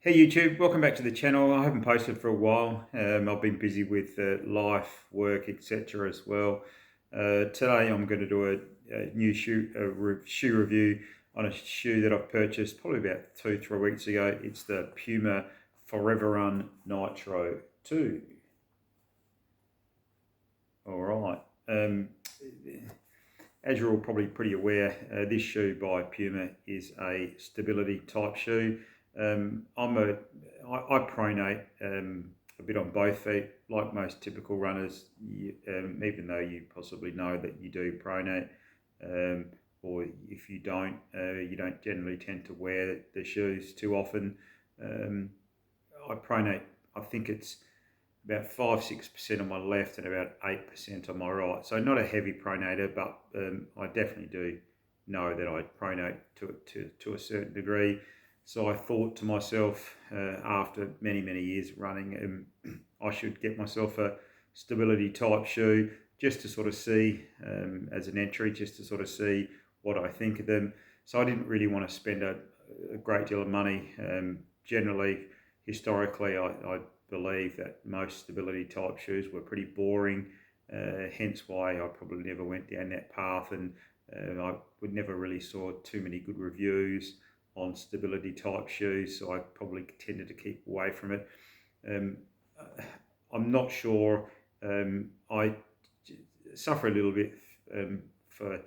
Hey YouTube, welcome back to the channel. I haven't posted for a while. I've been busy with life, work, etc. as well. Today I'm going to do a new shoe review on a shoe that I've purchased probably about 2-3 weeks ago. It's the Puma Foreverrun Nitro 2. All right. As you're all probably pretty aware, this shoe by Puma is a stability type shoe. I pronate a bit on both feet, like most typical runners. Even though you possibly know that you do pronate, or if you don't generally tend to wear the shoes too often. I pronate. I think it's about 5-6% on my left and about 8% on my right. So not a heavy pronator, but I definitely do know that I pronate to a certain degree. So I thought to myself, after many years running, I should get myself a stability type shoe just to sort of see, as an entry, just to sort of see what I think of them. So I didn't really want to spend a great deal of money. Generally, historically, I believe that most stability type shoes were pretty boring, hence why I probably never went down that path, and I would never really saw too many good reviews on stability type shoes, so I probably tended to keep away from it. Um, I'm not sure. I suffer a little bit from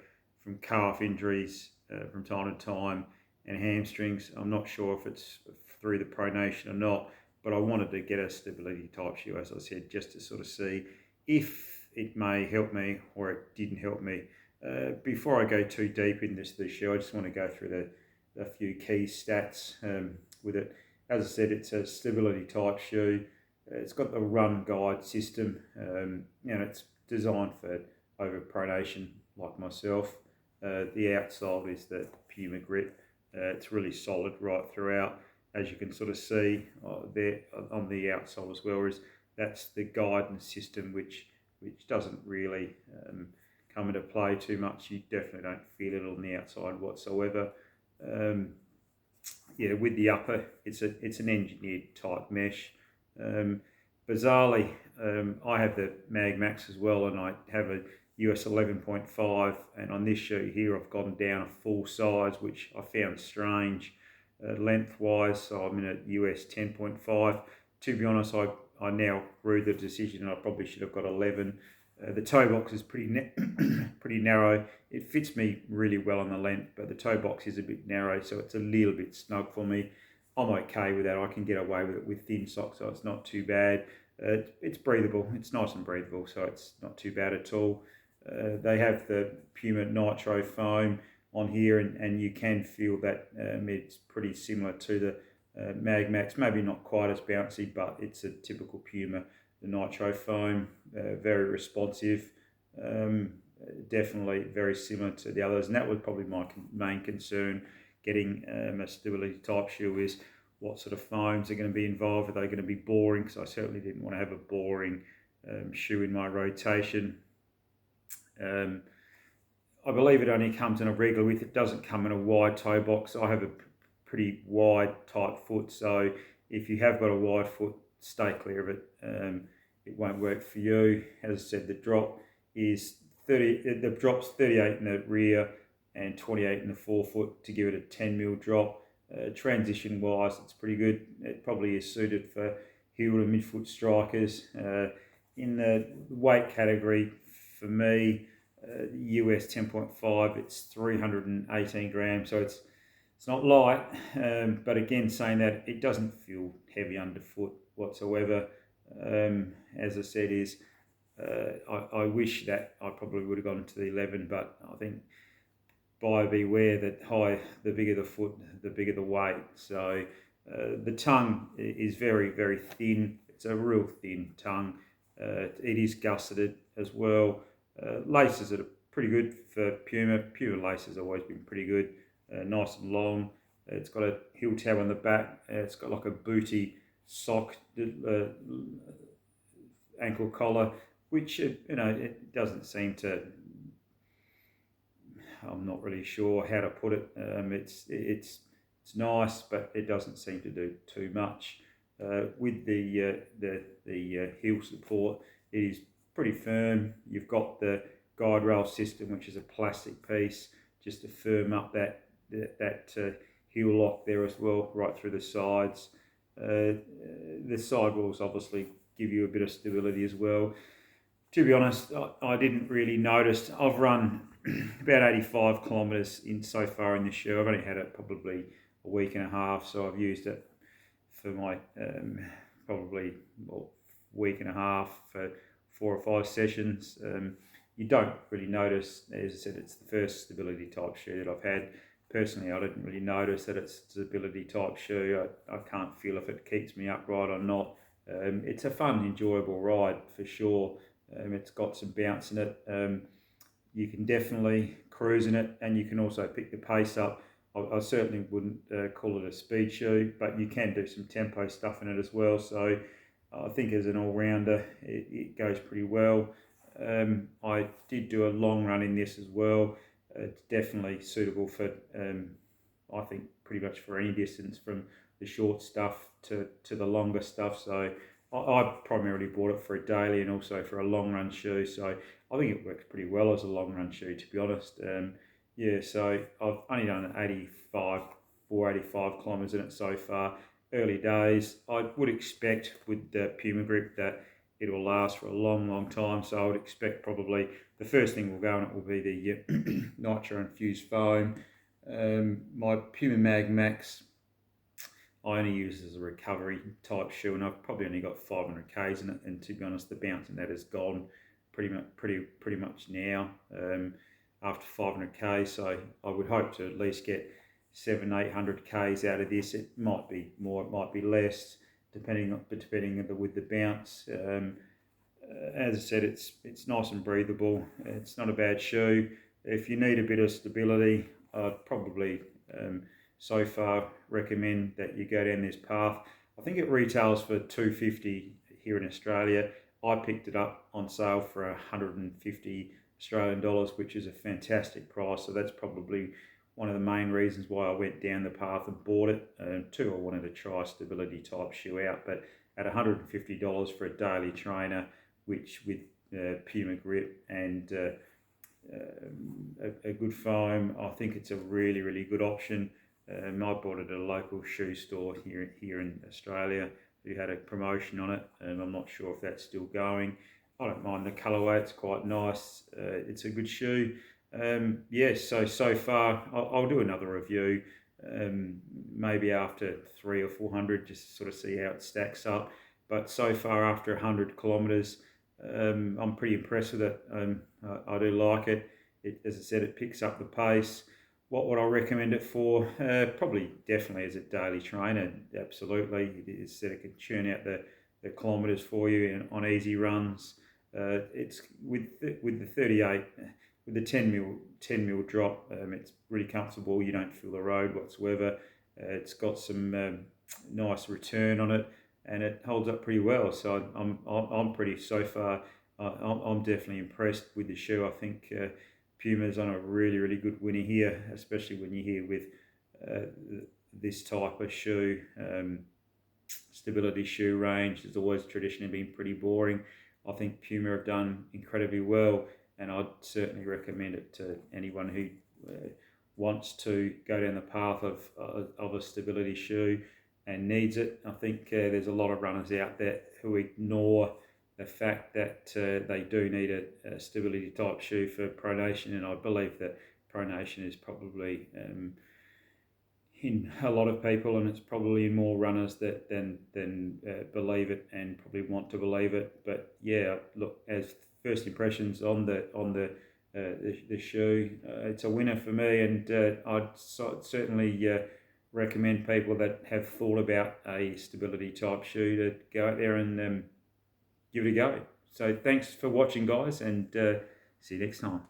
calf injuries from time to time and hamstrings. I'm not sure if it's through the pronation or not, but I wanted to get a stability type shoe, as I said, just to sort of see if it may help me or it didn't help me. Before I go too deep in this shoe, I just want to go through a few key stats with it. As I said, it's a stability type shoe. It's got the run guide system, and it's designed for over pronation like myself. The outsole is the Puma grip. It's really solid right throughout, as you can sort of see there on the outsole as well. Is that's the guidance system, which doesn't really come into play too much. You definitely don't feel it on the outside whatsoever. Yeah, with the upper, it's an engineered type mesh. Bizarrely, I have the Mag Max as well, and I have a US 11.5, and on this shoe here I've gone down a full size, which I found strange lengthwise. So I'm in a US 10.5. To be honest, I now grew the decision I probably should have got 11. The toe box is pretty narrow. It fits me really well on the length, but the toe box is a bit narrow, so it's a little bit snug for me. I'm okay with that. I can get away with it with thin socks, so it's not too bad. It's breathable. It's nice and breathable, so it's not too bad at all. They have the Puma Nitro foam on here, and you can feel that it's pretty similar to the Mag Max. Maybe not quite as bouncy, but it's a typical Puma. The Nitro foam, very responsive. Definitely very similar to the others, and that was probably my main concern getting a stability type shoe, is what sort of foams are going to be involved. Are they going to be boring? Because I certainly didn't want to have a boring shoe in my rotation. I believe it only comes in a regular width. It doesn't come in a wide toe box. I have a pretty wide type foot, so if you have got a wide foot, stay clear of it. It won't work for you. As I said, the drop is 30. The drop's 38 in the rear and 28 in the forefoot to give it a 10mm drop. Transition wise, it's pretty good. It probably is suited for heel to midfoot strikers. In the weight category, for me, US 10.5, it's 318 grams, so it's not light, but again, saying that, it doesn't feel heavy underfoot whatsoever. As I said, I wish that I probably would have gone to the 11, but I think buyer beware that the bigger the foot, the bigger the weight. So the tongue is very thin. It's a real thin tongue. It is gusseted as well. Laces are pretty good for Puma. Puma laces have always been pretty good. Nice and long. It's got a heel tab on the back. It's got like a booty sock ankle collar, which it doesn't seem to. I'm not really sure how to put it. It's It's nice, but it doesn't seem to do too much. With the heel support, it is pretty firm. You've got the guide rail system, which is a plastic piece, just to firm up that heel lock there as well, right through the sides. The sidewalls obviously give you a bit of stability as well. To be honest, I didn't really notice. I've run about 85 kilometres in so far in this shoe. I've only had it probably a week and a half, so I've used it for my probably week and a half for 4 or 5 sessions. You don't really notice, as I said, it's the first stability type shoe that I've had. Personally, I didn't really notice that it's a stability type shoe. I can't feel if it keeps me upright or not. It's a fun, enjoyable ride for sure. It's got some bounce in it. You can definitely cruise in it, and you can also pick the pace up. I certainly wouldn't call it a speed shoe, but you can do some tempo stuff in it as well. So I think as an all-rounder, it goes pretty well. I did do a long run in this as well. It's definitely suitable for, I think, pretty much for any distance, from the short stuff to the longer stuff. So I primarily bought it for a daily and also for a long run shoe. So I think it works pretty well as a long run shoe, to be honest. Yeah, so I've only done 85 kilometres in it so far. Early days. I would expect with the Puma grip that it will last for a long time. So I would expect probably the first thing will go on it will be the nitro infused foam. My Puma Mag Max, I only use as a recovery type shoe, and I've probably only got 500 k's in it. And to be honest, the bounce in that is gone pretty much now after 500 k's. So I would hope to at least get 700-800 k's out of this. It might be more, it might be less, depending with the bounce. As I said, it's nice and breathable. It's not a bad shoe. If you need a bit of stability, I'd probably so far recommend that you go down this path. I think it retails for $250 here in Australia. I picked it up on sale for 150 Australian dollars, which is a fantastic price. So that's probably one of the main reasons why I went down the path and bought it. Two, I wanted to try a stability type shoe out, but at $150 for a daily trainer, which with Puma grip and a good foam, I think it's a really good option. I bought it at a local shoe store here in Australia who had a promotion on it, and I'm not sure if that's still going. I don't mind the colourway, it's quite nice. It's a good shoe. Yes, so far I'll do another review, maybe after 300 or 400, just to sort of see how it stacks up. But so far, after 100 kilometres, I'm pretty impressed with it. I do like it. As I said, it picks up the pace. What would I recommend it for? Probably definitely as a daily trainer, absolutely. It said it can churn out the kilometres for you on easy runs. It's with the 38, with the 10 mil drop, it's really comfortable. You don't feel the road whatsoever. It's got some nice return on it, and it holds up pretty well. So I'm pretty, so far. I'm definitely impressed with the shoe. I think Puma's on a really good winner here, especially when you're here with this type of shoe. Stability shoe range has always traditionally been pretty boring. I think Puma have done incredibly well, and I'd certainly recommend it to anyone who wants to go down the path of a stability shoe and needs it. I think there's a lot of runners out there who ignore the fact that they do need a stability type shoe for pronation, and I believe that pronation is probably in a lot of people, and it's probably in more runners than believe it and probably want to believe it. But yeah, look, as first impressions on the shoe, it's a winner for me, and I'd certainly recommend people that have thought about a stability type shoe to go out there and give it a go. So thanks for watching, guys, and see you next time.